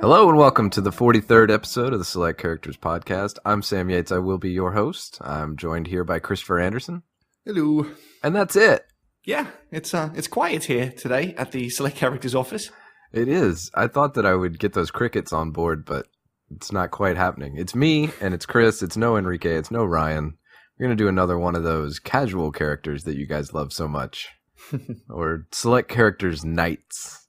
Hello and welcome to the 43rd episode of the Select Characters Podcast. I'm Sam Yates. I will be your host. I'm joined here by Christopher Anderson. Hello. And that's it. Yeah, it's quiet here today at the Select Characters office. It is. I thought that I would get those crickets on board, but it's not quite happening. It's me, and it's Chris. It's no Enrique. It's no Ryan. We're going to do another one of those casual characters that you guys love so much. Or Select Characters Nights.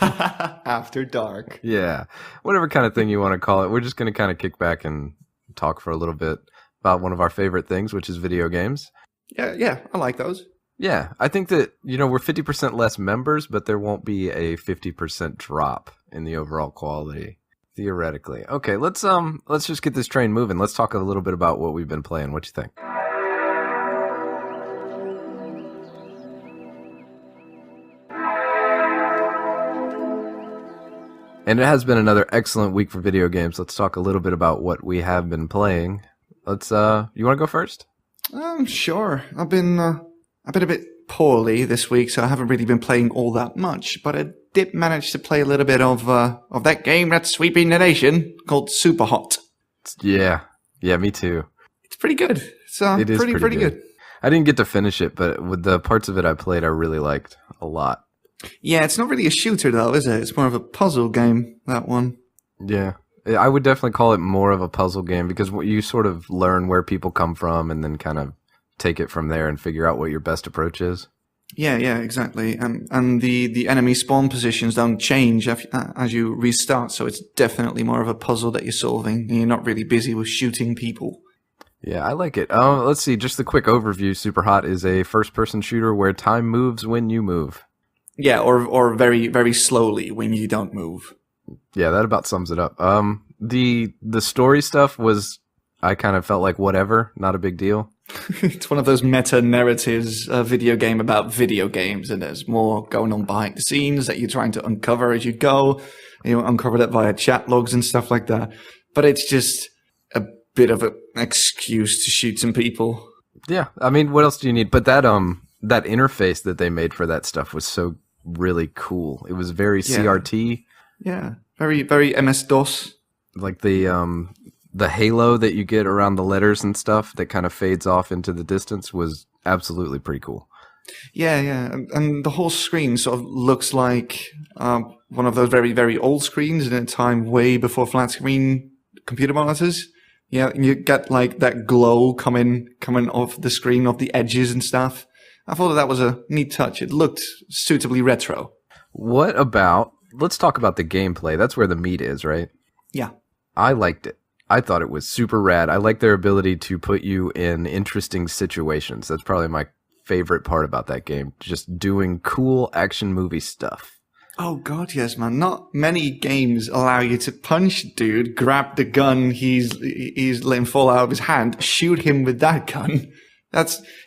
After dark. Yeah. Whatever kind of thing you want to call it. We're just going to kind of kick back and talk for a little bit about one of our favorite things, which is video games. Yeah, I like those. Yeah, I think that, we're 50% less members, but there won't be a 50% drop in the overall quality, theoretically. Okay, let's just get this train moving. Let's talk a little bit about what we've been playing. What you think? And it has been another excellent week for video games. Let's talk a little bit about what we have been playing. You want to go first? Sure. I've been a bit poorly this week, so I haven't really been playing all that much. But I did manage to play a little bit of that game that's sweeping the nation called Super Hot. Yeah, me too. It's pretty good. It is pretty good. I didn't get to finish it, but with the parts of it I played, I really liked a lot. Yeah, it's not really a shooter though, is it? It's more of a puzzle game, that one. Yeah. I would definitely call it more of a puzzle game because you sort of learn where people come from and then kind of take it from there and figure out what your best approach is. Yeah, exactly. And the enemy spawn positions don't change as you restart, so it's definitely more of a puzzle that you're solving, and you're not really busy with shooting people. Yeah, I like it. Let's see, just the quick overview. Super Hot is a first-person shooter where time moves when you move. Yeah, or very, very slowly when you don't move. Yeah, that about sums it up. The story stuff was, I kind of felt like whatever, not a big deal. It's one of those meta-narratives, a video game about video games, and there's more going on behind the scenes that you're trying to uncover as you go. You uncover that via chat logs and stuff like that. But it's just a bit of an excuse to shoot some people. Yeah, I mean, what else do you need? But that interface that they made for that stuff was so really cool. It was very CRT. Yeah, very, very MS-DOS. Like the halo that you get around the letters and stuff that kind of fades off into the distance was absolutely pretty cool. Yeah. And the whole screen sort of looks like one of those very, very old screens in a time way before flat screen computer monitors. Yeah, and you get like that glow coming off the screen, off the edges and stuff. I thought that was a neat touch. It looked suitably retro. Let's talk about the gameplay. That's where the meat is, right? Yeah. I liked it. I thought it was super rad. I like their ability to put you in interesting situations. That's probably my favorite part about that game. Just doing cool action movie stuff. Oh, God, yes, man. Not many games allow you to punch a dude, grab the gun he's letting fall out of his hand, shoot him with that gun.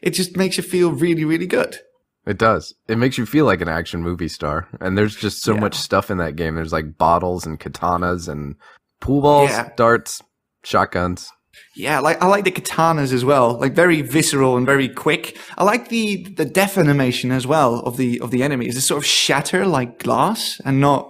It just makes you feel really, really good. It does. It makes you feel like an action movie star. And there's just so much stuff in that game. There's like bottles and katanas and pool balls, darts, shotguns. Yeah, I like the katanas as well. Like very visceral and very quick. I like the death animation as well of the enemies. They sort of shatter like glass and not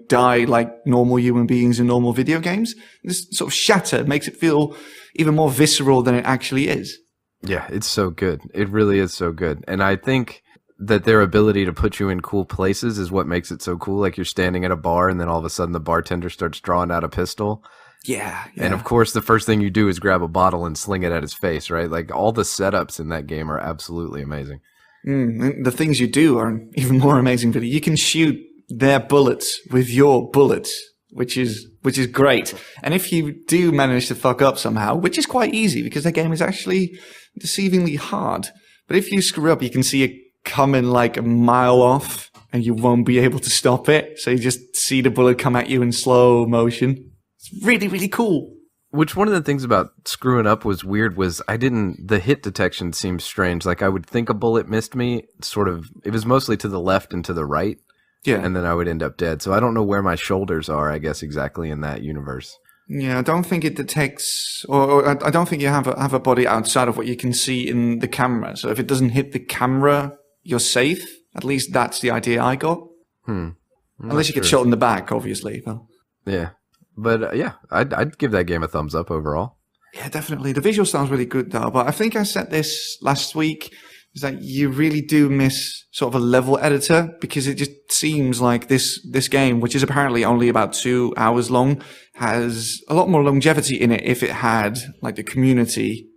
die like normal human beings in normal video games. This sort of shatter makes it feel even more visceral than it actually is. Yeah, it's so good. It really is so good. And I think that their ability to put you in cool places is what makes it so cool. Like you're standing at a bar and then all of a sudden the bartender starts drawing out a pistol. Yeah. And of course the first thing you do is grab a bottle and sling it at his face, right? Like all the setups in that game are absolutely amazing. The things you do are even more amazing. You can shoot their bullets with your bullets, which is great. And if you do manage to fuck up somehow, which is quite easy because that game is actually deceivingly hard. But if you screw up, you can see it coming like a mile off and you won't be able to stop it. So you just see the bullet come at you in slow motion. It's really, really cool. Which one of the things about screwing up was weird was the hit detection seemed strange. Like I would think a bullet missed me, it was mostly to the left and to the right. Yeah. And then I would end up dead. So I don't know where my shoulders are, I guess, exactly in that universe. Yeah, I don't think it detects, or I don't think you have a body outside of what you can see in the camera. So if it doesn't hit the camera, you're safe. At least that's the idea I got. Unless you get shot in the back, obviously. But Yeah. But I'd give that game a thumbs up overall. Yeah, definitely. The visual style's really good though, but I think I said this last week, is that you really do miss sort of a level editor, because it just seems like this game, which is apparently only about 2 hours long, has a lot more longevity in it if it had like the community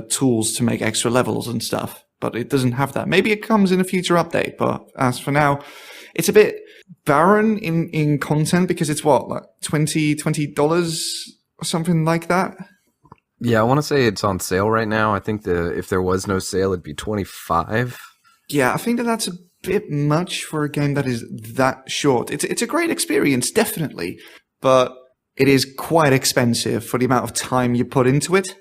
tools to make extra levels and stuff. But it doesn't have that. Maybe it comes in a future update, but as for now, it's a bit barren in content, because it's what, like $20 or something like that? Yeah, I want to say it's on sale right now. I think if there was no sale, it'd be 25. Yeah, I think that's a bit much for a game that is that short. It's a great experience, definitely, but it is quite expensive for the amount of time you put into it.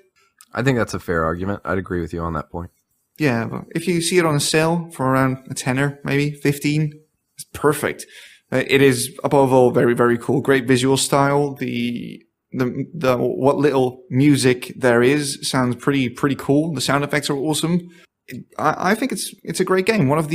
I think that's a fair argument. I'd agree with you on that point. Yeah, but if you see it on a sale for around a tenner, maybe 15, it's perfect. It is above all very, very cool. Great visual style. The what little music there is sounds pretty cool. The sound effects are awesome. I think it's a great game. One of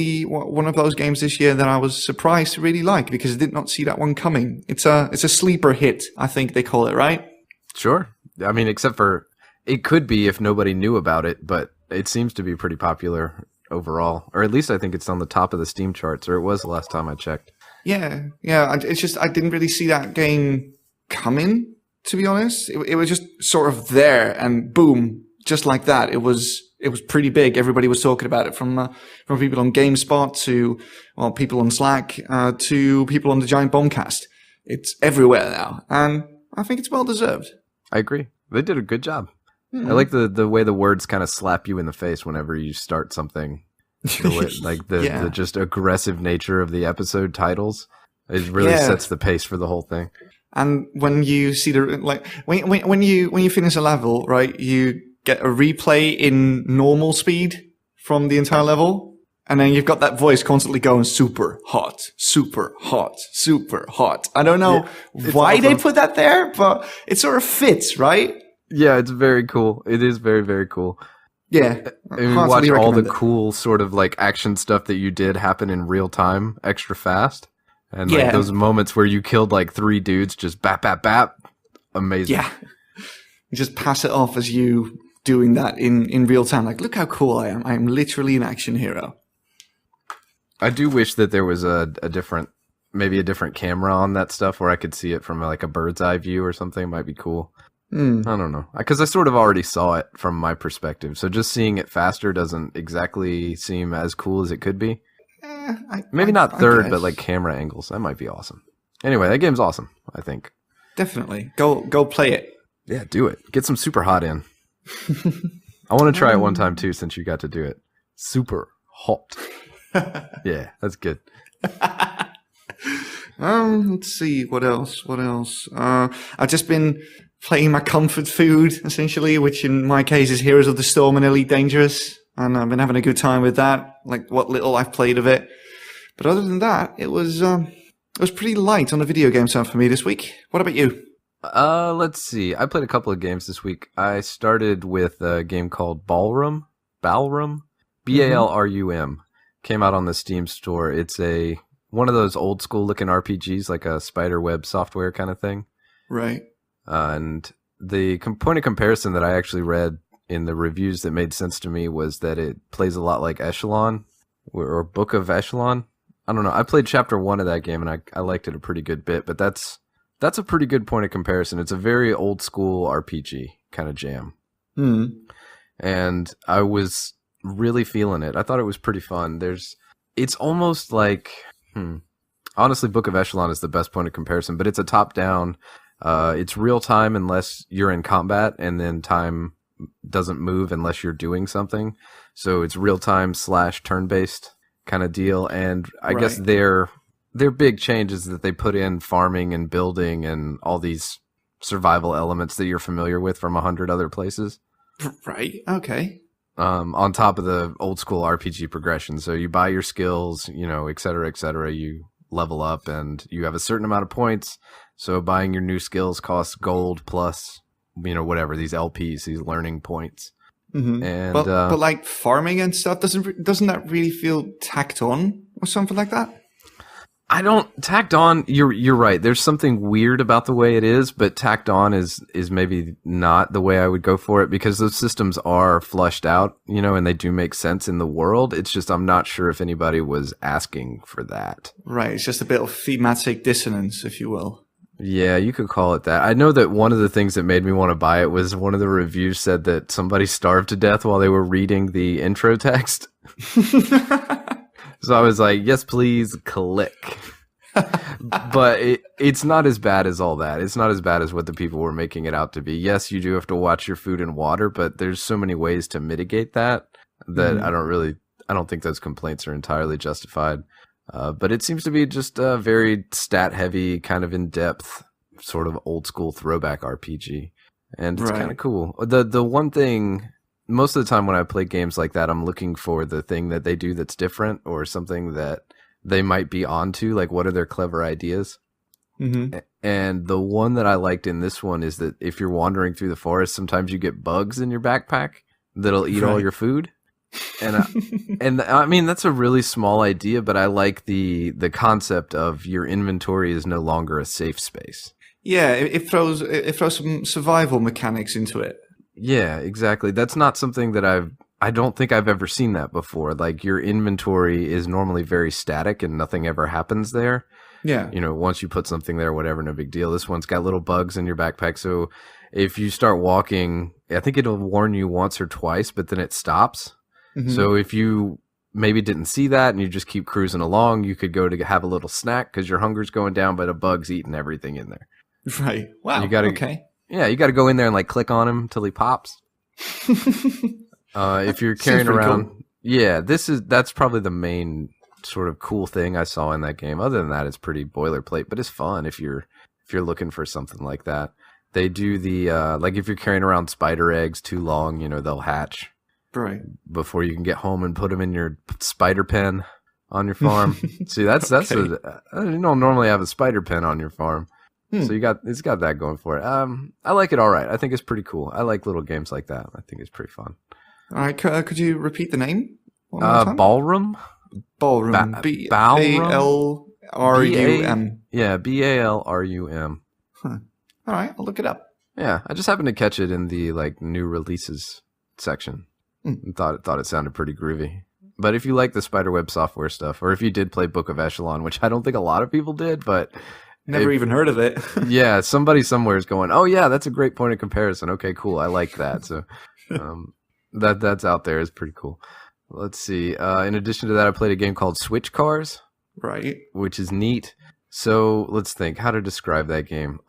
those games this year that I was surprised to really like, because I did not see that one coming. It's a sleeper hit, I think they call it, right? Sure. I mean, except for it could be if nobody knew about it, but it seems to be pretty popular overall, or at least I think it's on the top of the Steam charts, or it was the last time I checked. Yeah. It's just I didn't really see that game coming, to be honest. It was just sort of there, and boom, just like that. It was pretty big. Everybody was talking about it, from people on GameSpot to people on Slack to people on the Giant Bombcast. It's everywhere now, and I think it's well deserved. I agree. They did a good job. I like the way the words kind of slap you in the face whenever you start something. The just aggressive nature of the episode titles. It really sets the pace for the whole thing. And when you see when you finish a level, right, you get a replay in normal speed from the entire level, and then you've got that voice constantly going super hot, super hot, super hot. I don't know why awesome. They put that there, but it sort of fits, right? Yeah, it's very cool. It is very, very cool. Yeah. And watch all the cool sort of like action stuff that you did happen in real time, extra fast. And like those moments where you killed like 3 dudes, just bap, bap, bap. Amazing. Yeah. You just pass it off as you doing that in real time. Like, look how cool I am. I am literally an action hero. I do wish that there was a different camera on that stuff where I could see it from like a bird's eye view or something. It might be cool. I don't know. Because I sort of already saw it from my perspective. So just seeing it faster doesn't exactly seem as cool as it could be. Maybe not third, but like camera angles. That might be awesome. Anyway, that game's awesome, I think. Definitely. Go play it. Yeah, do it. Get some super hot in. I want to try it one time too, since you got to do it. Super hot. Yeah, that's good. Let's see. What else? I've just been playing my comfort food, essentially, which in my case is Heroes of the Storm and Elite Dangerous. And I've been having a good time with that, like what little I've played of it. But other than that, it was pretty light on the video game side for me this week. What about you? Let's see. I played a couple of games this week. I started with a game called Ballroom, Ballrum. Came out on the Steam store. It's one of those old school looking RPGs, like a spiderweb software kind of thing. Right. And the point of comparison that I actually read in the reviews that made sense to me was that it plays a lot like Echelon or Book of Echelon. I don't know. I played chapter 1 of that game and I liked it a pretty good bit, but that's a pretty good point of comparison. It's a very old school RPG kind of jam. And I was really feeling it. I thought it was pretty fun. It's almost like, honestly, Book of Echelon is the best point of comparison, but it's a top down. It's real time unless you're in combat, and then time doesn't move unless you're doing something. So it's real time / turn based kind of deal. And I guess their big change is that they put in farming and building and all these survival elements that you're familiar with from 100 other places. Right. Okay. On top of the old school RPG progression. So you buy your skills, et cetera, et cetera. You level up and you have a certain amount of points. So buying your new skills costs gold plus, whatever, these LPs, these learning points. Mm-hmm. And but like farming and stuff, doesn't that really feel tacked on or something like that? I don't tacked on. You're right. There's something weird about the way it is, but tacked on is maybe not the way I would go for it because those systems are flushed out, and they do make sense in the world. It's just I'm not sure if anybody was asking for that. Right. It's just a bit of thematic dissonance, if you will. Yeah, you could call it that. I know that one of the things that made me want to buy it was one of the reviews said that somebody starved to death while they were reading the intro text. So I was like, yes, please, click. But it's not as bad as all that. It's not as bad as what the people were making it out to be. Yes, you do have to watch your food and water, but there's so many ways to mitigate that I don't think those complaints are entirely justified. But it seems to be just a very stat-heavy, kind of in-depth, sort of old-school throwback RPG. And it's kind of cool. The one thing... Most of the time when I play games like that, I'm looking for the thing that they do that's different or something that they might be onto, like what are their clever ideas. Mm-hmm. And the one that I liked in this one is that if you're wandering through the forest, sometimes you get bugs in your backpack that'll eat all your food. And I mean, that's a really small idea, but I like the concept of your inventory is no longer a safe space. Yeah, it throws some survival mechanics into it. Yeah, exactly. That's not something that I don't think I've ever seen that before. Like your inventory is normally very static and nothing ever happens there. Yeah. Once you put something there, whatever, no big deal. This one's got little bugs in your backpack. So if you start walking, I think it'll warn you once or twice, but then it stops. Mm-hmm. So if you maybe didn't see that and you just keep cruising along, you could go to have a little snack because your hunger's going down, but a bug's eating everything in there. Right. Wow. Okay. Yeah, you got to go in there and click on him till he pops. If you're carrying around, cool. Yeah, that's probably the main sort of cool thing I saw in that game. Other than that, it's pretty boilerplate, but it's fun if you're looking for something like that. They do the if you're carrying around spider eggs too long, they'll hatch. Right. Before you can get home and put them in your spider pen on your farm. See, that's okay. You don't normally have a spider pen on your farm. So it's got that going for it. I like it all right. I think it's pretty cool. I like little games like that. I think it's pretty fun. All right, could you repeat the name? Ballroom. Ballroom. B-A-L-R-U-M. Yeah, B-A-L-R-U-M. Huh. All right, I'll look it up. Yeah, I just happened to catch it in the new releases section. And thought it sounded pretty groovy. But if you like the Spiderweb software stuff, or if you did play Book of Echelon, which I don't think a lot of people did, but never even heard of it. Yeah, somebody somewhere is going, oh yeah, that's a great point of comparison. Okay, cool, I like that. So that's out there is pretty cool. Let's see. In addition to that, I played a game called Switch Cars, right? Which is neat. So let's think how to describe that game.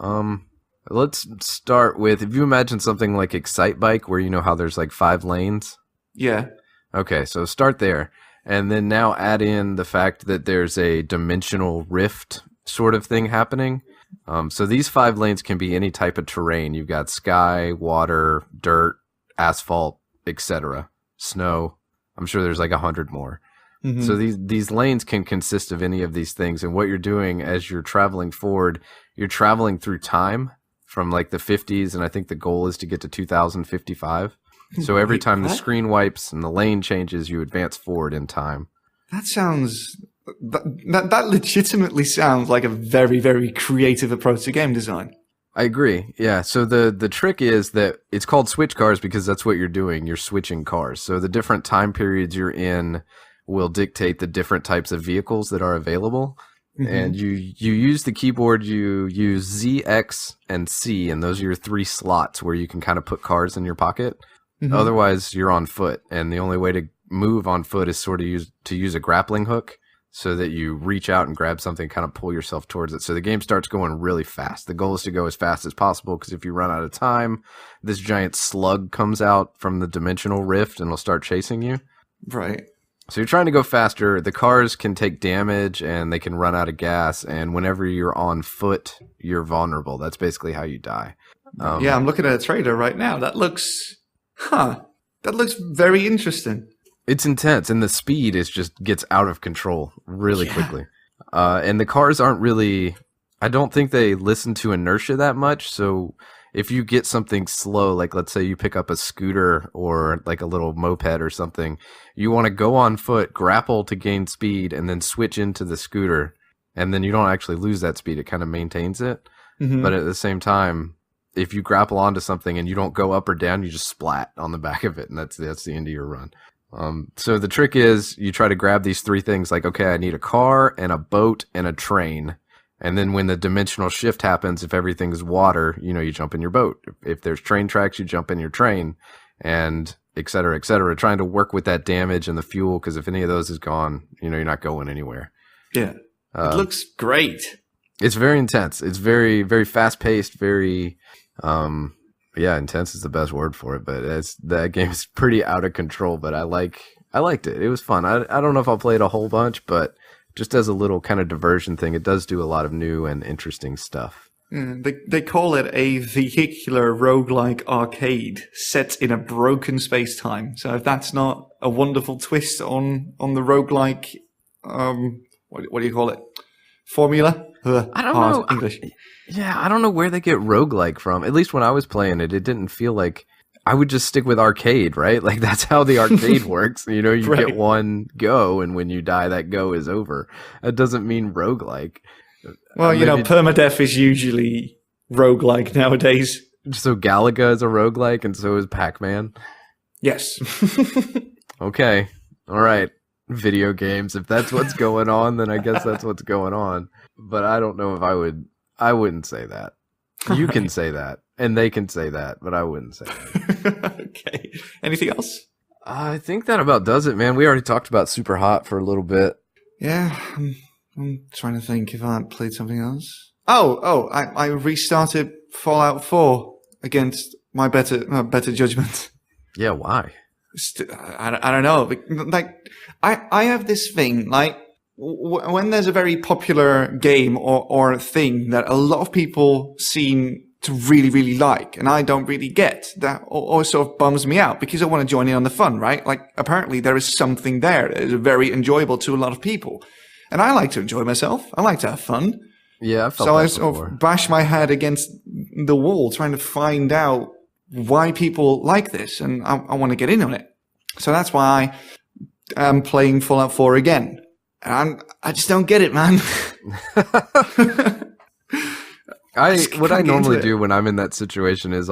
Let's start with, if you imagine something like Excite Bike, where how there's 5 lanes. Yeah. Okay, so start there. And then now add in the fact that there's a dimensional rift sort of thing happening. So these 5 lanes can be any type of terrain. You've got sky, water, dirt, asphalt, etc. Snow. I'm sure there's 100 more. Mm-hmm. So these lanes can consist of any of these things. And what you're doing as you're traveling forward, you're traveling through time from the 50s. And I think the goal is to get to 2055. So every time the screen wipes and the lane changes, you advance forward in time. That sounds... That legitimately sounds like a very, very creative approach to game design. I agree. Yeah. So the trick is that it's called Switch Cars because that's what you're doing. You're switching cars. So the different time periods you're in will dictate the different types of vehicles that are available. Mm-hmm. And you use the keyboard, you use Z, X, and C, and those are your 3 slots where you can kind of put cars in your pocket. Mm-hmm. Otherwise, you're on foot, and the only way to move on foot is sort of use a grappling hook so that you reach out and grab something, kind of pull yourself towards it. So the game starts going really fast. The goal is to go as fast as possible because if you run out of time, this giant slug comes out from the dimensional rift and will start chasing you. Right. So you're trying to go faster. The cars can take damage and they can run out of gas. And whenever you're on foot, you're vulnerable. That's basically how you die. Yeah, I'm looking at a trailer right now. That looks very interesting. It's intense, and the speed gets out of control really quickly. And the cars aren't really... I don't think they listen to inertia that much, so if you get something slow, let's say you pick up a scooter or a little moped or something, you want to go on foot, grapple to gain speed, and then switch into the scooter and then you don't actually lose that speed. It kind of maintains it. Mm-hmm. But at the same time, if you grapple onto something and you don't go up or down, you just splat on the back of it, and that's the end of your run. So the trick is you try to grab these 3 things, like, okay, I need a car and a boat and a train. And then when the dimensional shift happens, if everything's water, you jump in your boat. If there's train tracks, you jump in your train, and et cetera, trying to work with that damage and the fuel, because if any of those is gone, you're not going anywhere. Yeah. It looks great. It's very intense. It's very, very fast-paced, very, intense is the best word for it, but that game is pretty out of control, but I liked it. It was fun. I don't know if I'll play it a whole bunch, but just as a little kind of diversion thing, it does do a lot of new and interesting stuff. They call it a vehicular roguelike arcade set in a broken space-time. So if that's not a wonderful twist on the roguelike, what do you call it? Formula? I don't know. English. Yeah, I don't know where they get roguelike from. At least when I was playing it, it didn't feel like I would just stick with arcade, right? Like that's how the arcade works. You Right. get one go, and when you die, that go is over. That doesn't mean roguelike. Well, permadeath is usually roguelike nowadays. So Galaga is a roguelike, and so is Pac-Man. Yes. Okay. All right. Video games. If that's what's going on, then I guess that's what's going on. But I don't know if I wouldn't say that. You can say that, and they can say that, but I wouldn't say that. Okay. Anything else? I think that about does it, man. We already talked about Super Hot for a little bit. Yeah. I'm trying to think if I played something else. I restarted Fallout 4 against my better judgment. Yeah, why? I don't know. Like, I have this thing, like, when there's a very popular game or a thing that a lot of people seem to really, really like, and I don't really get, that always sort of bums me out because I want to join in on the fun, right? Like, apparently there is something there that is very enjoyable to a lot of people. And I like to enjoy myself. I like to have fun. Yeah, I felt so that I sort before. of bash my head against the wall trying to find out why people like this, and I want to get in on it. So that's why I am playing Fallout 4 again. And I just don't get it, man. What I normally do when I'm in that situation is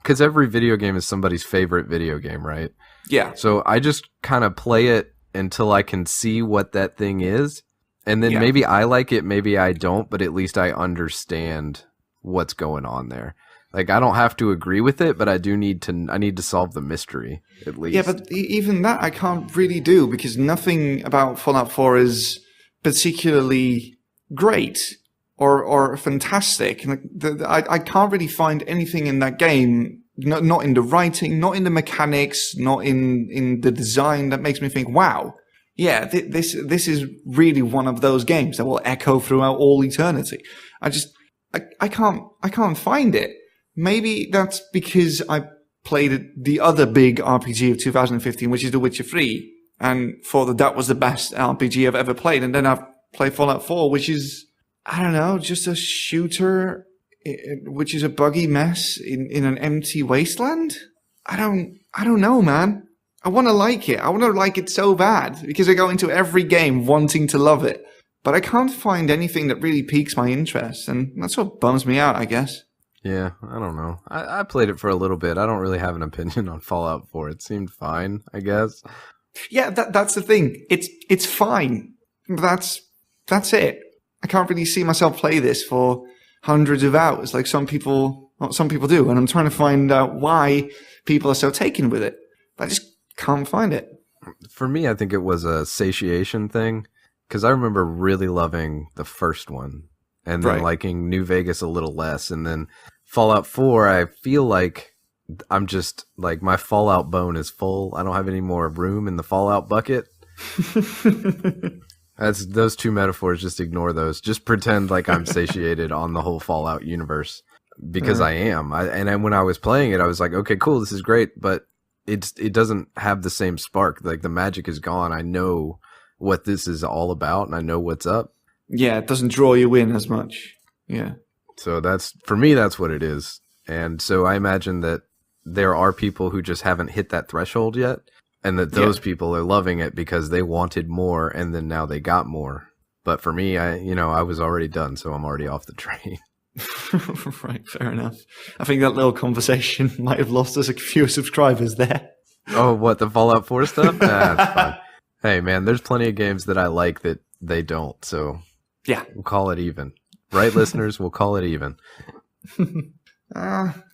because every video game is somebody's favorite video game, right? Yeah. So I just kind of play it until I can see what that thing is. And then maybe I like it, maybe I don't, but at least I understand what's going on there. Like, I don't have to agree with it, but I need to solve the mystery, at least. Yeah, but even that I can't really do because nothing about Fallout 4 is particularly great or fantastic. I can't really find anything in that game, not in the writing, not in the mechanics, not in the design that makes me think, wow, yeah, this is really one of those games that will echo throughout all eternity. I can't find it. Maybe that's because I played the other big RPG of 2015, which is The Witcher 3, and thought that was the best RPG I've ever played. And then I've played Fallout 4, which is, I don't know, just a shooter, which is a buggy mess in an empty wasteland. I don't know, man. I want to like it. I want to like it so bad because I go into every game wanting to love it, but I can't find anything that really piques my interest, and that's what bums me out, I guess. Yeah, I don't know. I played it for a little bit. I don't really have an opinion on Fallout 4. It seemed fine, I guess. Yeah, that's the thing. It's fine. That's it. I can't really see myself play this for hundreds of hours like some people do, and I'm trying to find out why people are so taken with it. But I just can't find it. For me, I think it was a satiation thing, because I remember really loving the first one. And then liking New Vegas a little less. And then Fallout 4, I feel like I'm just, like, my Fallout bone is full. I don't have any more room in the Fallout bucket. Those two metaphors, just ignore those. Just pretend like I'm satiated on the whole Fallout universe. Because I am. And when I was playing it, I was like, okay, cool, this is great. But it doesn't have the same spark. Like, the magic is gone. I know what this is all about, and I know what's up. Yeah, it doesn't draw you in as much. Yeah. So for me, that's what it is. And so I imagine that there are people who just haven't hit that threshold yet, and that those people are loving it because they wanted more, and then now they got more. But for me, I was already done, so I'm already off the train. Right, fair enough. I think that little conversation might have lost us a few subscribers there. Oh, what, the Fallout 4 stuff? That's fine. Hey, man, there's plenty of games that I like that they don't, so yeah, we'll call it even. Right, listeners? We'll call it even.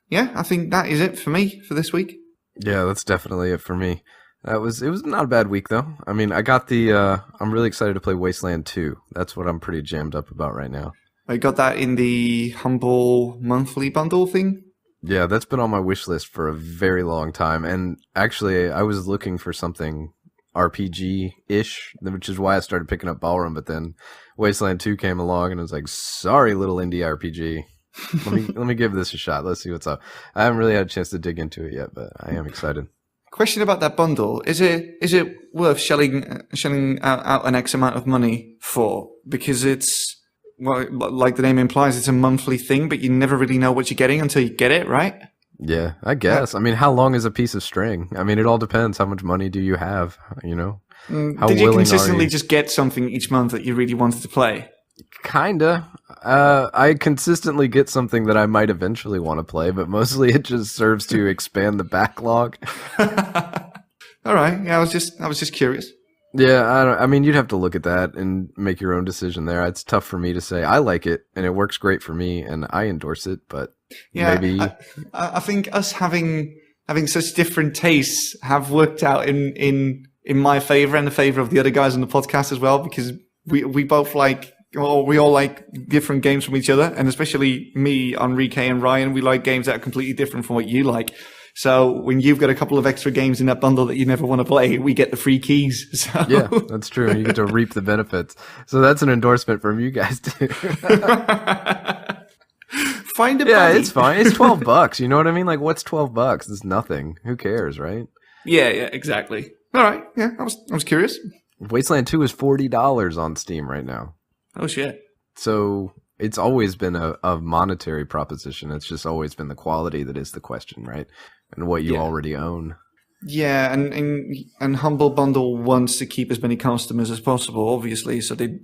Yeah, I think that is it for me for this week. Yeah, that's definitely it for me. It was not a bad week, though. I mean, I got I'm really excited to play Wasteland 2. That's what I'm pretty jammed up about right now. I got that in the Humble monthly bundle thing. Yeah, that's been on my wish list for a very long time. And actually, I was looking for something RPG-ish, which is why I started picking up Ballroom. But then Wasteland 2 came along, and I was like, sorry, little indie RPG. Let me give this a shot. Let's see what's up. I haven't really had a chance to dig into it yet, but I am excited. Question about that bundle: Is it worth shelling out an X amount of money for? Because it's, well, like the name implies, it's a monthly thing, but you never really know what you're getting until you get it, right? Yeah, I guess. I mean, how long is a piece of string? I mean, it all depends. How much money do you have? How Did you willing consistently are you? just get something each month that you really wanted to play? Kinda. I consistently get something that I might eventually want to play, but mostly it just serves to expand the backlog. All right. Yeah, I was just curious. Yeah, I mean, you'd have to look at that and make your own decision there. It's tough for me to say. I like it, and it works great for me, and I endorse it, but yeah, maybe... I think us having such different tastes have worked out in my favor and the favor of the other guys on the podcast as well, because we both like... Well, we all like different games from each other, and especially me, Enrique, and Ryan, we like games that are completely different from what you like. So when you've got a couple of extra games in that bundle that you never want to play, we get the free keys. So. Yeah, that's true. You get to reap the benefits. So that's an endorsement from you guys too. Find a buddy. Yeah, it's fine. It's $12. You know what I mean? Like, what's $12? It's nothing. Who cares, right? Yeah, exactly. All right. Yeah, I was curious. Wasteland 2 is $40 on Steam right now. Oh shit. So it's always been a monetary proposition. It's just always been the quality that is the question, right? And what you already own. Yeah, and Humble Bundle wants to keep as many customers as possible, obviously. So they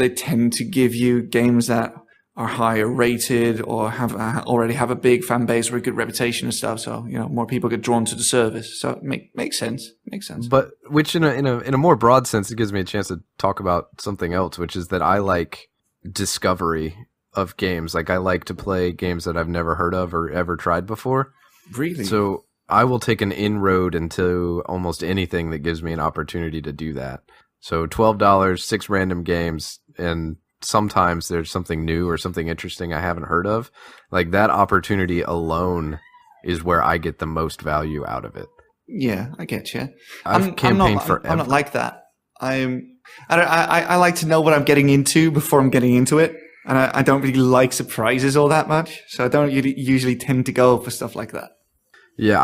tend to give you games that are higher rated or already have a big fan base or a good reputation and stuff. So more people get drawn to the service. So it makes sense. But which in a more broad sense, it gives me a chance to talk about something else, which is that I like discovery of games. Like, I like to play games that I've never heard of or ever tried before. Really? So I will take an inroad into almost anything that gives me an opportunity to do that. So $12, 6 random games, and sometimes there's something new or something interesting I haven't heard of. Like, that opportunity alone is where I get the most value out of it. Yeah, I get you. I've campaigned forever. I'm not like that. I like to know what I'm getting into before I'm getting into it. And I don't really like surprises all that much. So I don't usually tend to go for stuff like that. Yeah,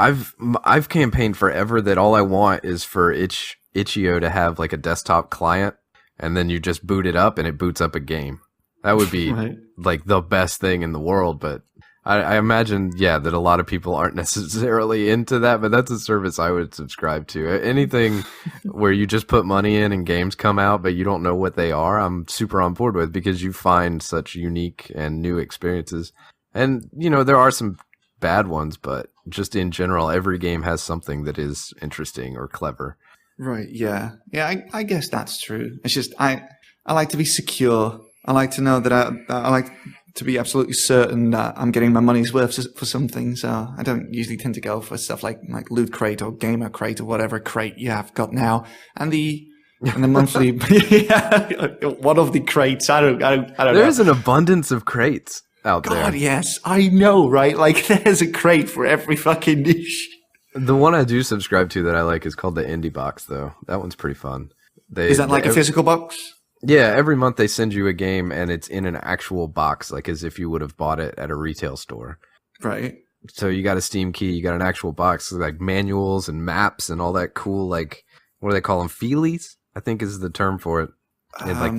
I've campaigned forever that all I want is for Itch.io to have like a desktop client, and then you just boot it up and it boots up a game. That would be right. Like the best thing in the world, but I imagine, that a lot of people aren't necessarily into that, but that's a service I would subscribe to. Anything where you just put money in and games come out, but you don't know what they are, I'm super on board with, because you find such unique and new experiences. And, there are some bad ones, but just in general, every game has something that is interesting or clever. Right, yeah. Yeah, I guess that's true. It's just, I like to be secure. I like to know that I like to be absolutely certain that I'm getting my money's worth for something. So I don't usually tend to go for stuff like Loot Crate or Gamer Crate or whatever crate you have got now. And the monthly, one of the crates. I don't know. There's an abundance of crates out there. God, yes, I know, right? Like, there's a crate for every fucking niche. The one I do subscribe to that I like is called the Indie Box, though. That one's pretty fun. Is that like a physical box? Yeah, every month they send you a game, and it's in an actual box, like as if you would have bought it at a retail store. Right. So you got a Steam key, you got an actual box, like manuals and maps and all that cool, like, what do they call them? Feelies, I think is the term for it. I don't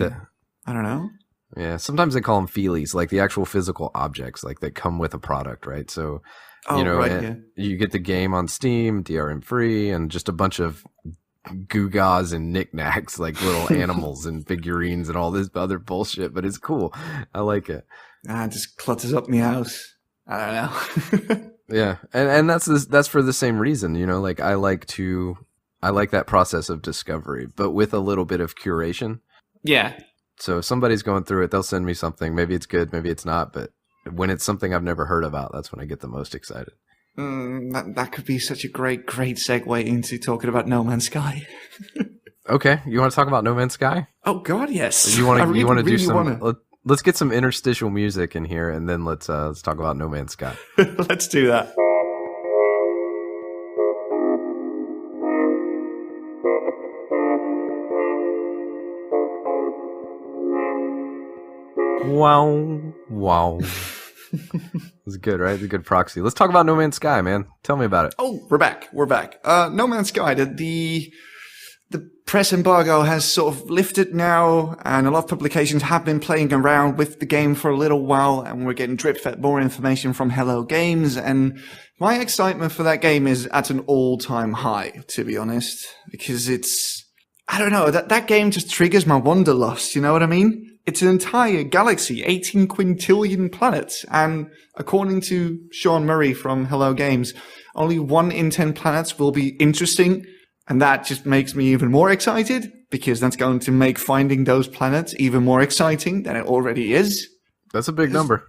know. Yeah, sometimes they call them feelies, like the actual physical objects, like that come with a product, right? So, right, you get the game on Steam, DRM free, and just a bunch of gewgaws and knickknacks, like little animals and figurines and all this other bullshit, but it's cool. I like it. It just clutters up my house. I don't know. Yeah, and that's for the same reason, you know, like I like that process of discovery, but with a little bit of curation. Yeah. So if somebody's going through it, they'll send me something. Maybe it's good, maybe it's not, but when it's something I've never heard about, that's when I get the most excited. That could be such a great segue into talking about No Man's Sky. Okay, you want to talk about No Man's Sky? Oh God, yes. You want to do some? Let's get some interstitial music in here, and then let's talk about No Man's Sky. Let's do that. Wow. It's good, right? It's a good proxy. Let's talk about No Man's Sky, man. Tell me about it. Oh, we're back. No Man's Sky, the press embargo has sort of lifted now, and a lot of publications have been playing around with the game for a little while, and we're getting drip-fed more information from Hello Games, and my excitement for that game is at an all-time high, to be honest, because I don't know, that game just triggers my wanderlust, you know what I mean? It's an entire galaxy, 18 quintillion planets, and according to Sean Murray from Hello Games, only 1 in 10 planets will be interesting, and that just makes me even more excited, because that's going to make finding those planets even more exciting than it already is. That's a big number.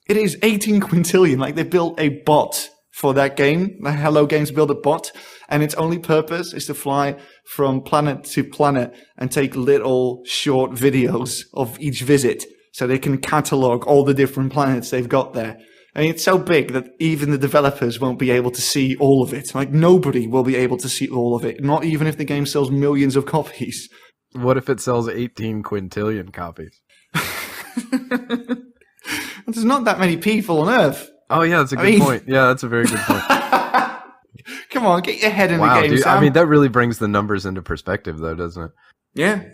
It is 18 quintillion, like they built a bot for that game. The Hello Games built a bot, and its only purpose is to fly from planet to planet and take little short videos of each visit so they can catalog all the different planets they've got there. I mean, it's so big that even the developers won't be able to see all of it. Like, nobody will be able to see all of it, not even if the game sells millions of copies. What if it sells 18 quintillion copies? There's not that many people on Earth. Oh, yeah, that's a good point. Yeah, that's a very good point. Come on, get your head in the game, dude. Sam. I mean, that really brings the numbers into perspective, though, doesn't it?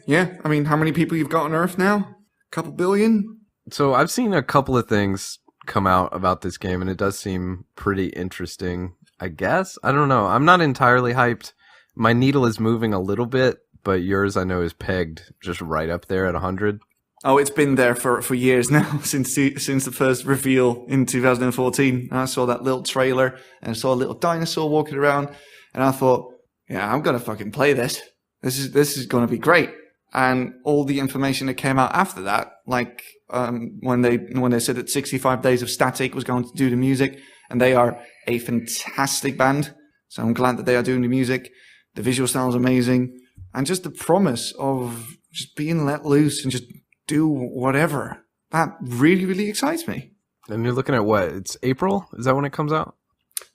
Yeah. I mean, how many people you've got on Earth now? A couple billion? So I've seen a couple of things come out about this game, and it does seem pretty interesting, I guess. I don't know. I'm not entirely hyped. My needle is moving a little bit, but yours, I know, is pegged just right up there at 100. Oh, it's been there for years now, since the first reveal in 2014. I saw that little trailer, and I saw a little dinosaur walking around, and I thought, yeah, I'm gonna fucking play this. This is gonna be great. And all the information that came out after that, like when they said that 65 Days of Static was going to do the music, and they are a fantastic band, so I'm glad that they are doing the music. The visual style is amazing, and just the promise of just being let loose and just do whatever. That really, really excites me. And you're looking at what? It's April? Is that when it comes out?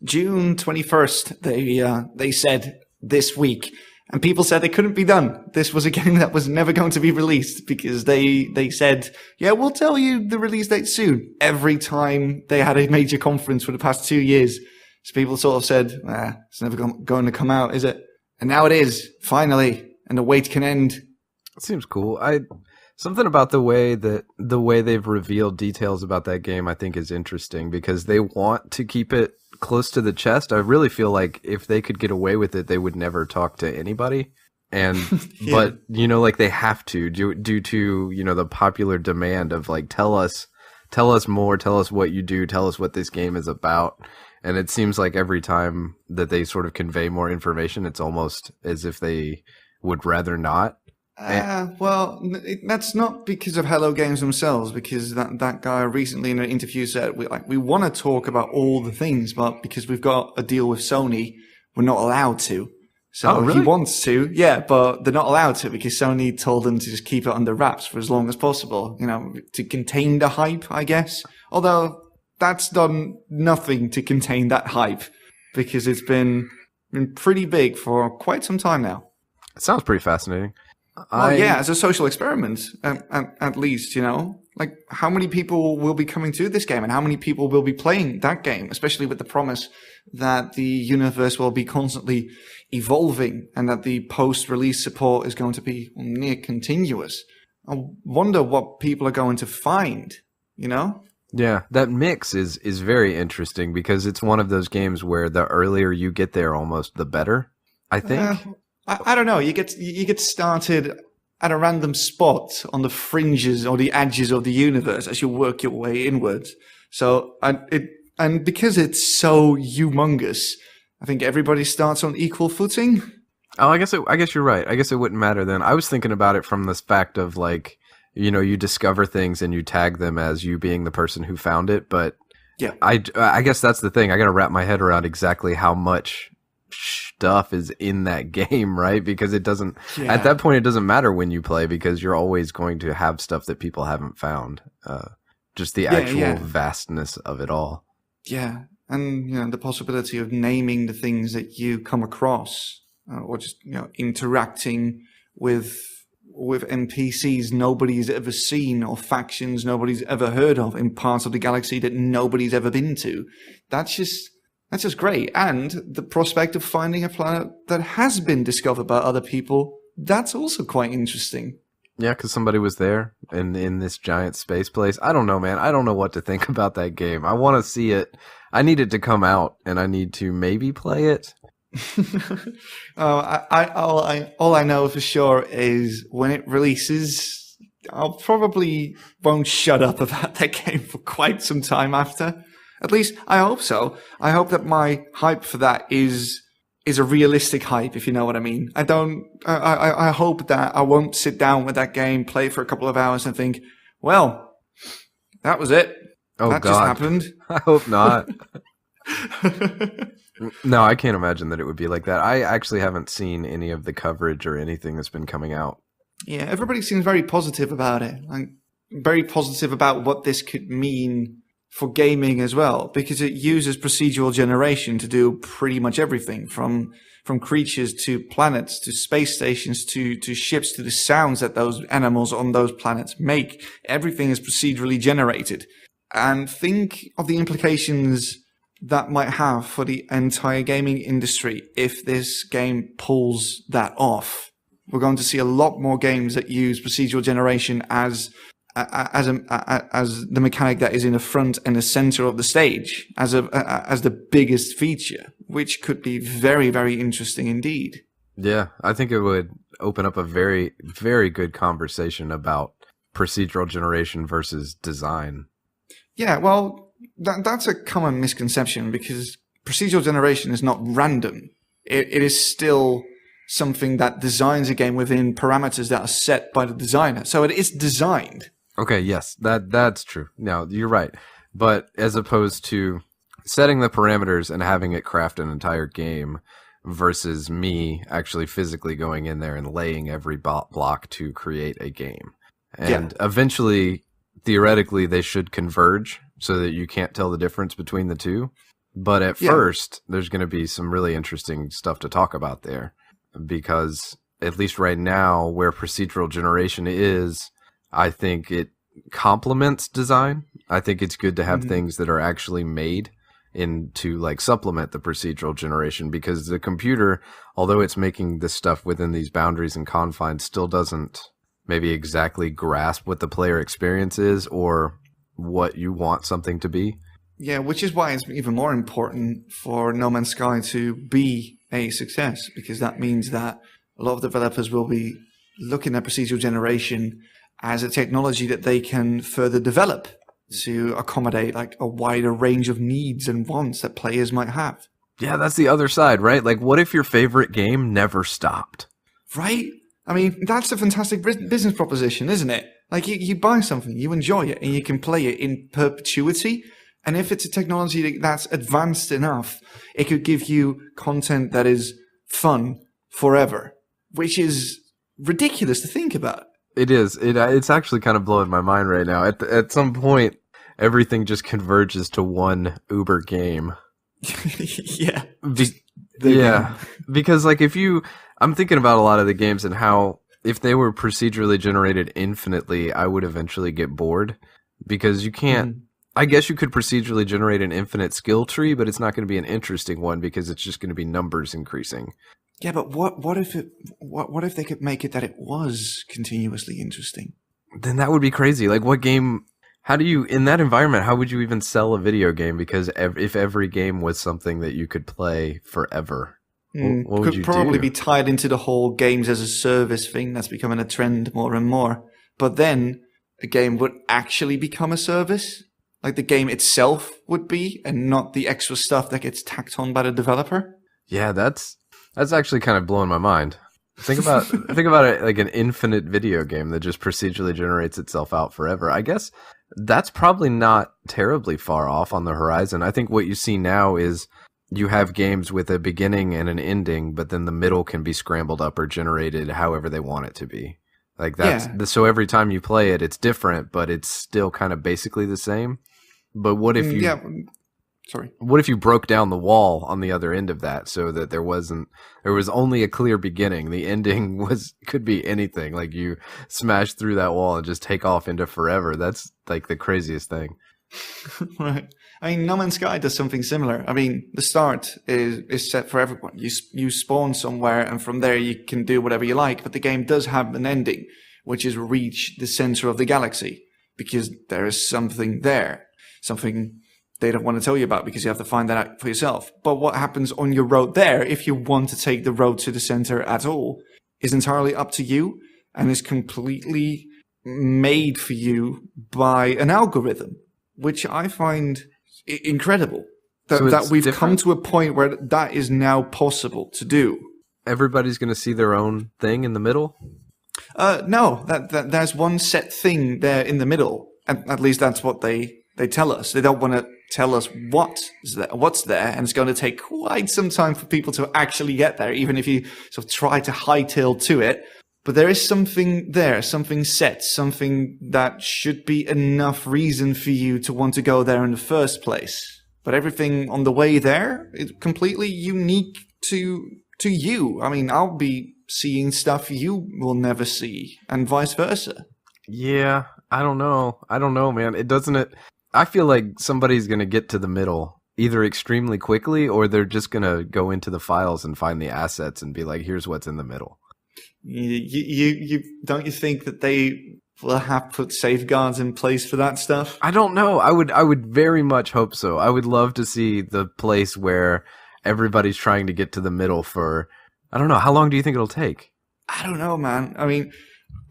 June 21st, they said this week. And people said it couldn't be done. This was a game that was never going to be released because they said, yeah, we'll tell you the release date soon. Every time they had a major conference for the past 2 years. So people sort of said, it's never going to come out, is it? And now it is, finally. And the wait can end. It seems cool. Something about the way they've revealed details about that game, I think, is interesting because they want to keep it close to the chest. I really feel like if they could get away with it, they would never talk to anybody. And Yeah. But like they have to due to the popular demand of like tell us more, tell us what you do, tell us what this game is about. And it seems like every time that they sort of convey more information, it's almost as if they would rather not. Well, that's not because of Hello Games themselves, because that guy recently in an interview said, we want to talk about all the things, but because we've got a deal with Sony, we're not allowed to. So really? He wants to, yeah, but they're not allowed to because Sony told them to just keep it under wraps for as long as possible, to contain the hype, I guess. Although that's done nothing to contain that hype because it's been pretty big for quite some time now. It sounds pretty fascinating. Well, yeah, as a social experiment, at least, like how many people will be coming to this game and how many people will be playing that game, especially with the promise that the universe will be constantly evolving and that the post-release support is going to be near continuous. I wonder what people are going to find, Yeah, that mix is very interesting because it's one of those games where the earlier you get there, almost the better, I think. I don't know. You get started at a random spot on the fringes or the edges of the universe as you work your way inwards. So and because it's so humongous, I think everybody starts on equal footing. Oh, I guess you're right. I guess it wouldn't matter then. I was thinking about it from this fact of like, you discover things and you tag them as you being the person who found it. But Yeah. I guess that's the thing. I got to wrap my head around exactly how much stuff is in that game, right? Because it doesn't, at that point, it doesn't matter when you play because you're always going to have stuff that people haven't found. Just the actual vastness of it all. Yeah. And, the possibility of naming the things that you come across. Or just interacting with NPCs nobody's ever seen or factions nobody's ever heard of in parts of the galaxy that nobody's ever been to. That's just great. And the prospect of finding a planet that has been discovered by other people, that's also quite interesting. Yeah, because somebody was there in this giant space place. I don't know, man. I don't know what to think about that game. I want to see it. I need it to come out, and I need to maybe play it. All I know for sure is when it releases, I'll probably won't shut up about that game for quite some time after. At least I hope so. I hope that my hype for that is a realistic hype, if you know what I mean. I hope that I won't sit down with that game, play for a couple of hours and think, well, that was it. Oh, that God. just happened. I hope not. No, I can't imagine that it would be like that. I actually haven't seen any of the coverage or anything that's been coming out. Yeah, everybody seems very positive about it. Like, very positive about what this could mean for gaming as well, because it uses procedural generation to do pretty much everything from creatures to planets to space stations to ships to the sounds that those animals on those planets make. Everything is procedurally generated. And think of the implications that might have for the entire gaming industry if this game pulls that off. We're going to see a lot more games that use procedural generation as the mechanic that is in the front and the center of the stage, as the biggest feature, which could be very, very interesting indeed. Yeah, I think it would open up a very, very good conversation about procedural generation versus design. Yeah, well, that's a common misconception because procedural generation is not random. It is still something that designs a game within parameters that are set by the designer. So it is designed. Okay, yes, that's true. No, you're right. But as opposed to setting the parameters and having it craft an entire game versus me actually physically going in there and laying every block to create a game. And eventually, theoretically, they should converge so that you can't tell the difference between the two. But at first, there's going to be some really interesting stuff to talk about there. Because, at least right now, where procedural generation is, I think it complements design. I think it's good to have things that are actually made to like supplement the procedural generation, because the computer, although it's making this stuff within these boundaries and confines, still doesn't maybe exactly grasp what the player experience is or what you want something to be. Yeah, which is why it's even more important for No Man's Sky to be a success, because that means that a lot of developers will be looking at procedural generation as a technology that they can further develop to accommodate like a wider range of needs and wants that players might have. Yeah, that's the other side, right? Like, what if your favorite game never stopped? Right? I mean, that's a fantastic business proposition, isn't it? Like, you buy something, you enjoy it, and you can play it in perpetuity. And if it's a technology that's advanced enough, it could give you content that is fun forever, which is ridiculous to think about. It is. It's actually kind of blowing my mind right now. At some point, everything just converges to one Uber game. Yeah. Because like I'm thinking about a lot of the games and how if they were procedurally generated infinitely, I would eventually get bored, because you can't. I guess you could procedurally generate an infinite skill tree, but it's not going to be an interesting one because it's just going to be numbers increasing. Yeah, but what if they could make it that it was continuously interesting? Then that would be crazy. Like, what game? How do you, in that environment, how would you even sell a video game? Because if every game was something that you could play forever. What would you Could probably do? be tied into the whole games as a service thing that's becoming a trend more and more. But then a game would actually become a service, like the game itself would be, and not the extra stuff that gets tacked on by the developer. Yeah, that's actually kind of blowing my mind. Think about it like an infinite video game that just procedurally generates itself out forever. I guess that's probably not terribly far off on the horizon. I think what you see now is you have games with a beginning and an ending, but then the middle can be scrambled up or generated however they want it to be. Like so every time you play it, it's different, but it's still kind of basically the same. But what if you what if you broke down the wall on the other end of that so that there was only a clear beginning? The ending could be anything. Like you smash through that wall and just take off into forever. That's like the craziest thing. Right. I mean, No Man's Sky does something similar. I mean, the start is set for everyone. You spawn somewhere, and from there you can do whatever you like. But the game does have an ending, which is reach the center of the galaxy, because there is something there, something they don't want to tell you about, because you have to find that out for yourself. But what happens on your road there, if you want to take the road to the center at all, is entirely up to you, and is completely made for you by an algorithm, which I find incredible. That we've come to a point where that is now possible to do. Everybody's going to see their own thing in the middle? No, that there's one set thing there in the middle. At least that's what they tell us. They don't want to tell us what's there, and it's going to take quite some time for people to actually get there, even if you sort of try to hightail to it. But there is something there, something set, something that should be enough reason for you to want to go there in the first place. But everything on the way there is completely unique to you. I mean, I'll be seeing stuff you will never see, and vice versa. Yeah, I don't know, man. I feel like somebody's going to get to the middle either extremely quickly, or they're just going to go into the files and find the assets and be like, here's what's in the middle. You don't you think that they will have put safeguards in place for that stuff? I don't know. I would very much hope so. I would love to see the place where everybody's trying to get to the middle for, I don't know, how long do you think it'll take? I don't know, man. I mean,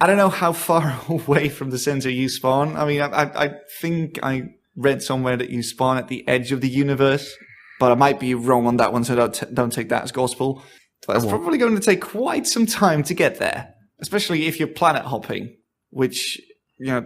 I don't know how far away from the center you spawn. I mean, I think I read somewhere that you spawn at the edge of the universe, but I might be wrong on that one, so don't take that as gospel. But it's probably going to take quite some time to get there, especially if you're planet hopping, which,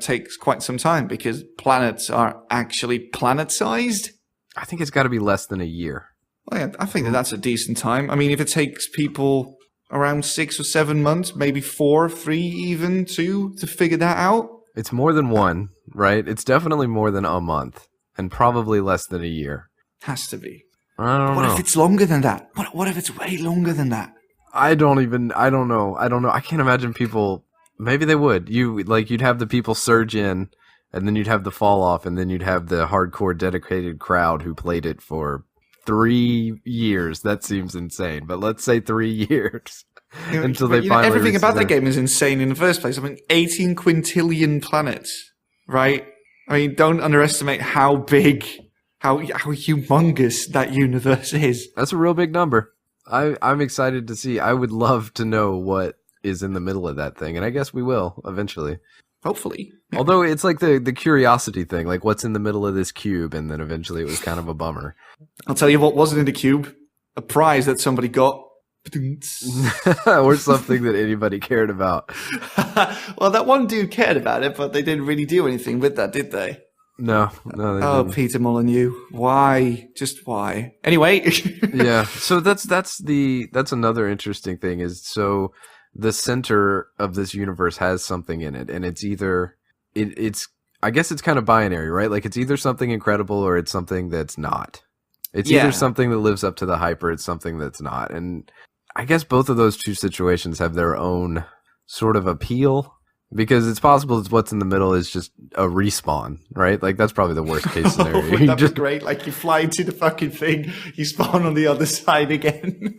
takes quite some time because planets are actually planet-sized. I think it's got to be less than a year. Well, yeah, I think that's a decent time. I mean, if it takes people around 6 or 7 months, maybe 4, 3 even, 2, to figure that out. It's more than one, right? It's definitely more than a month, and probably less than a year. Has to be. I don't know. What if it's longer than that? What if it's way longer than that? I don't know. I can't imagine people. Maybe they would. You'd have the people surge in, and then you'd have the fall off, and then you'd have the hardcore dedicated crowd who played it for 3 years. That seems insane, but let's say 3 years until they finally. Everything about that game is insane in the first place. I mean, 18 quintillion planets, right? I mean, don't underestimate how big, how humongous that universe is. That's a real big number. I'm excited to see. I would love to know what is in the middle of that thing, and I guess we will eventually. Hopefully. Yeah. Although it's like the curiosity thing, like what's in the middle of this cube, and then eventually it was kind of a bummer. I'll tell you what wasn't in the cube. A prize that somebody got. Or something that anybody cared about. Well, that one dude cared about it, but they didn't really do anything with that, did they? No, they didn't. Peter Molyneux. Why? Just why? Anyway. Yeah. So that's another interesting thing is, so the center of this universe has something in it, and it's either it's I guess it's kind of binary, right? Like it's either something incredible or it's something that's not. It's either something that lives up to the hype or it's something that's not. And I guess both of those two situations have their own sort of appeal. Because it's possible that what's in the middle is just a respawn, right? Like, that's probably the worst case scenario. Wouldn't that be great? Like, you fly into the fucking thing, you spawn on the other side again.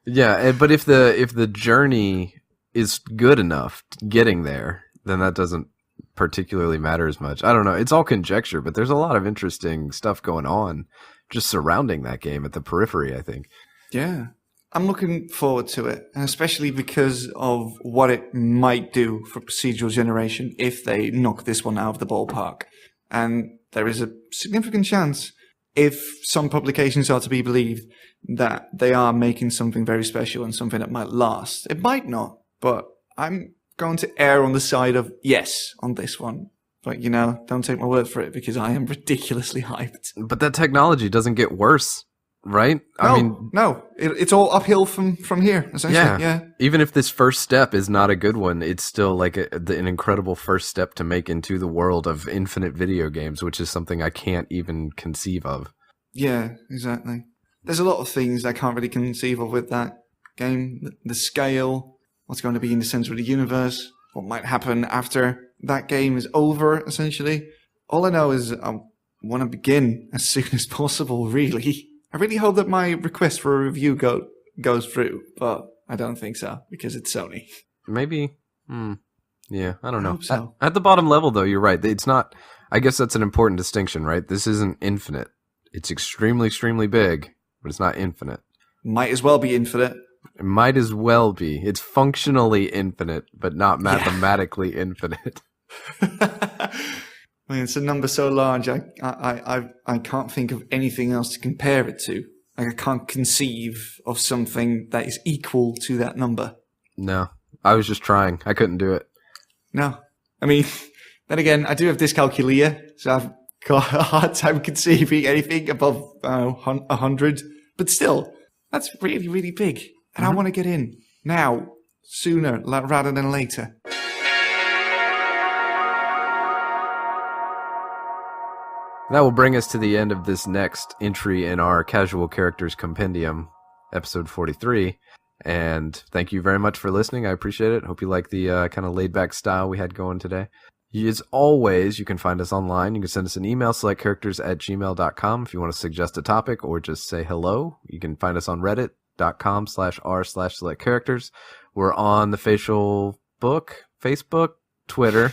Yeah, but if the journey is good enough getting there, then that doesn't particularly matter as much. I don't know. It's all conjecture, but there's a lot of interesting stuff going on just surrounding that game at the periphery, I think. Yeah. I'm looking forward to it, and especially because of what it might do for procedural generation if they knock this one out of the ballpark. And there is a significant chance, if some publications are to be believed, that they are making something very special and something that might last. It might not, but I'm going to err on the side of yes on this one. But, don't take my word for it, because I am ridiculously hyped. But that technology doesn't get worse, right? No. It's all uphill from here, essentially. Yeah. Even if this first step is not a good one, it's still like an incredible first step to make into the world of infinite video games, which is something I can't even conceive of. Yeah, exactly. There's a lot of things I can't really conceive of with that game. The scale, what's going to be in the center of the universe, what might happen after that game is over, essentially. All I know is I want to begin as soon as possible, really. I really hope that my request for a review goes through, but I don't think so, because it's Sony. Maybe. Yeah, I don't know. Hope so. At the bottom level, though, you're right. It's not... I guess that's an important distinction, right? This isn't infinite. It's extremely, extremely big, but it's not infinite. Might as well be infinite. It might as well be. It's functionally infinite, but not mathematically infinite. I mean, it's a number so large, I can't think of anything else to compare it to. Like, I can't conceive of something that is equal to that number. No, I was just trying. I couldn't do it. No. I mean, then again, I do have dyscalculia, so I've got a hard time conceiving anything above 100. But still, that's really, really big. And I want to get in now, sooner rather than later. That will bring us to the end of this next entry in our Casual Characters Compendium, episode 43. And thank you very much for listening. I appreciate it. Hope you like the kind of laid-back style we had going today. As always, you can find us online. You can send us an email, selectcharacters@gmail.com, if you want to suggest a topic or just say hello. You can find us on reddit.com/r/selectcharacters. We're on the facial book, Facebook, Twitter.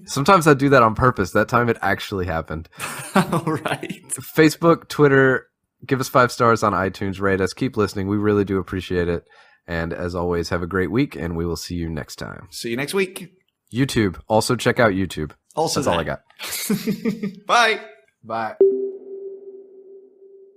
Sometimes I do that on purpose. That time it actually happened. All right. Facebook, Twitter, give us 5 stars on iTunes, rate us, keep listening. We really do appreciate it. And as always, have a great week, and we will see you next time. See you next week. YouTube. Also check out YouTube. Also, that's all I got. Bye. Bye.